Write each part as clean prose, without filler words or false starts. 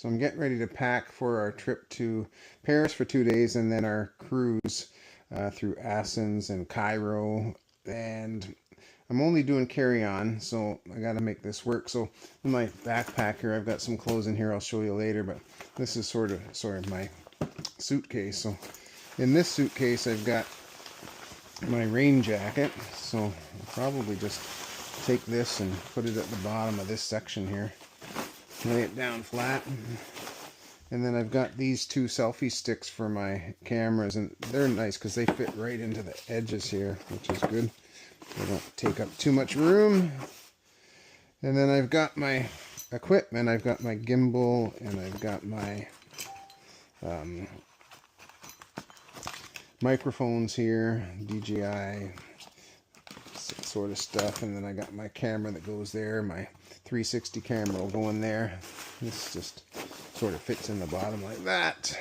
So I'm getting ready to pack for our trip to Paris for 2 days and then our cruise through Athens and Cairo. And I'm only doing carry-on, so I got to make this work. So in my backpack here, I've got some clothes in here. I'll show you later, but this is sort of my suitcase. So in this suitcase, I've got my rain jacket. So I'll probably just take this and put it at the bottom of this section here. Lay it down flat. And then I've got these two selfie sticks for my cameras, and they're nice because they fit right into the edges here, which is good. They don't take up too much room. And then I've got my equipment. I've got my gimbal, and I've got my microphones here, DJI sort of stuff, and then I got my camera that goes there. My 360 camera will go in there. This just sort of fits in the bottom like that.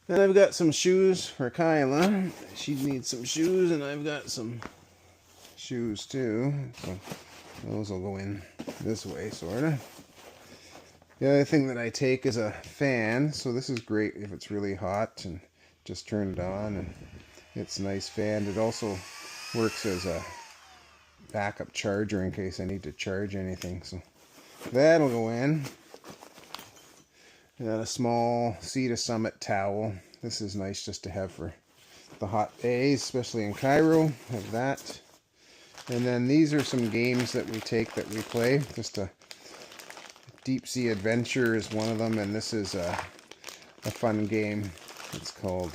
Then I've got some shoes for Kyla. She needs some shoes, and I've got some shoes too. So those will go in this way, sort of. The other thing that I take is a fan. So this is great if it's really hot, and just turn it on, and it's a nice fan. It also works as a backup charger in case I need to charge anything. So that'll go in. And then a small Sea to Summit towel. This is nice just to have for the hot days, especially in Cairo. Have that. And then these are some games that we take that we play. Just a Deep Sea Adventure is one of them, and this is a fun game. It's called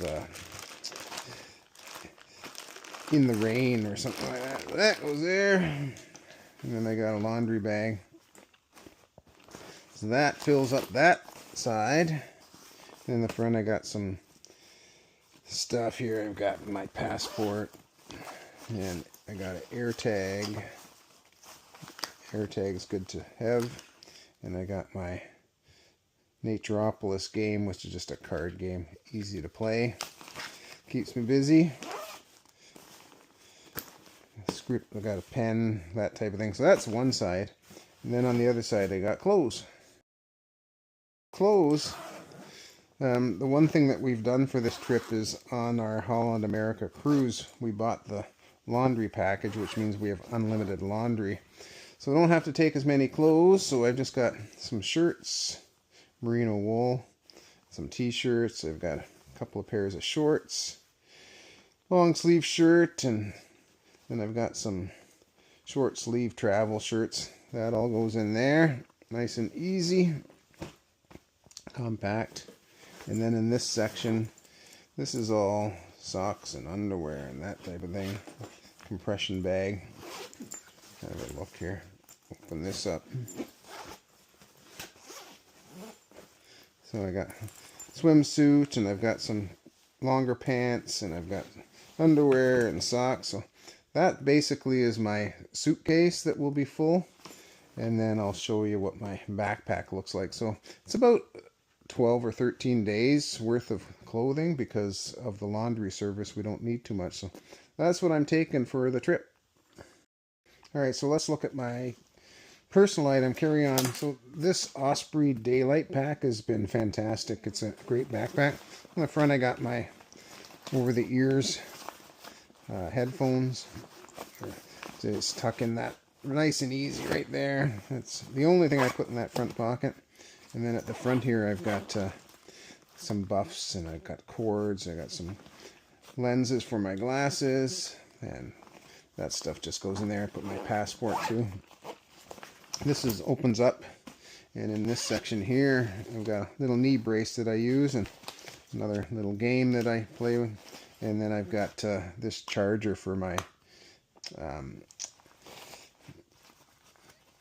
In the Rain or something like that. That goes there. And then I got a laundry bag. So that fills up that side. In the front I got some stuff here. I've got my passport, and I got an AirTag. AirTag is good to have. And I got my Naturopolis game, which is just a card game, easy to play, keeps me busy. Script, I got a pen, that type of thing. So that's one side, and then on the other side I got clothes. The one thing that we've done for this trip is on our Holland America cruise, we bought the laundry package, which means we have unlimited laundry. So I don't have to take as many clothes. So I've just got some shirts, merino wool, some t-shirts. I've got a couple of pairs of shorts, long sleeve shirt, and then I've got some short sleeve travel shirts. That all goes in there. Nice and easy. Compact. And then in this section, this is all socks and underwear and that type of thing. Compression bag. Have a look here. Open this up. So I got swimsuit, and I've got some longer pants, and I've got underwear and socks. So that basically is my suitcase that will be full. And then I'll show you what my backpack looks like. So it's about 12 or 13 days worth of clothing. Because of the laundry service, we don't need too much. So that's what I'm taking for the trip. Alright, so let's look at my personal item carry-on. So this Osprey Daylight Pack has been fantastic. It's a great backpack. On the front I got my over-the-ears headphones. Just tuck in that nice and easy right there. That's the only thing I put in that front pocket. And then at the front here I've got some buffs, and I've got cords. I got some lenses for my glasses, and that stuff just goes in there. I put my passport too. This opens up, and in this section here I've got a little knee brace that I use, and another little game that I play with. And then I've got this charger for my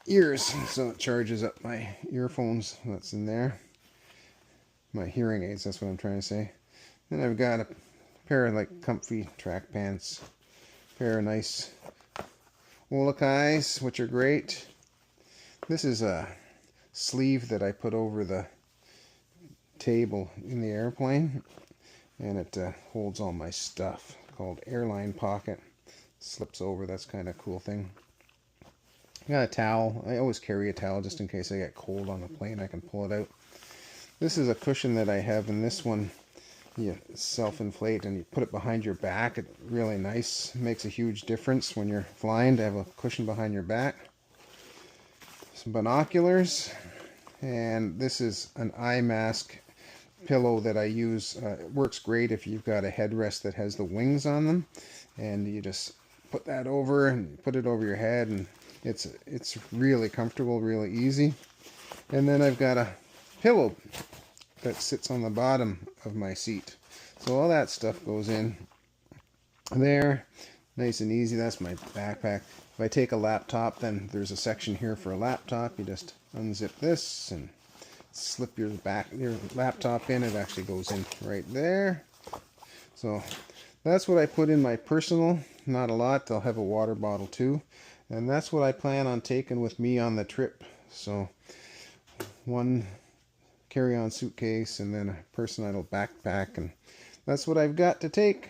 ears, so it charges up my earphones. That's in there. My hearing aids, that's what I'm trying to say. Then I've got a pair of like comfy track pants, pair of nice Wolakais, which are great. This is a sleeve that I put over the table in the airplane, and it holds all my stuff, called Airline Pocket. Slips over. That's kind of a cool thing. I got a towel. I always carry a towel just in case I get cold on the plane. I can pull it out. This is a cushion that I have, and this one you self-inflate and you put it behind your back. It's really nice. It makes a huge difference when you're flying to have a cushion behind your back. Some binoculars, and this is an eye mask pillow that I use. It works great if you've got a headrest that has the wings on them, and you just put that over and put it over your head, and it's really comfortable, really easy. And then I've got a pillow that sits on the bottom of my seat, so all that stuff goes in there, nice and easy. That's my backpack. If I take a laptop, then there's a section here for a laptop. You just unzip this and slip your laptop in. It actually goes in right there. So that's what I put in my personal. Not a lot. I'll have a water bottle too, and that's what I plan on taking with me on the trip. So one carry-on suitcase and then a personal backpack, and that's what I've got to take.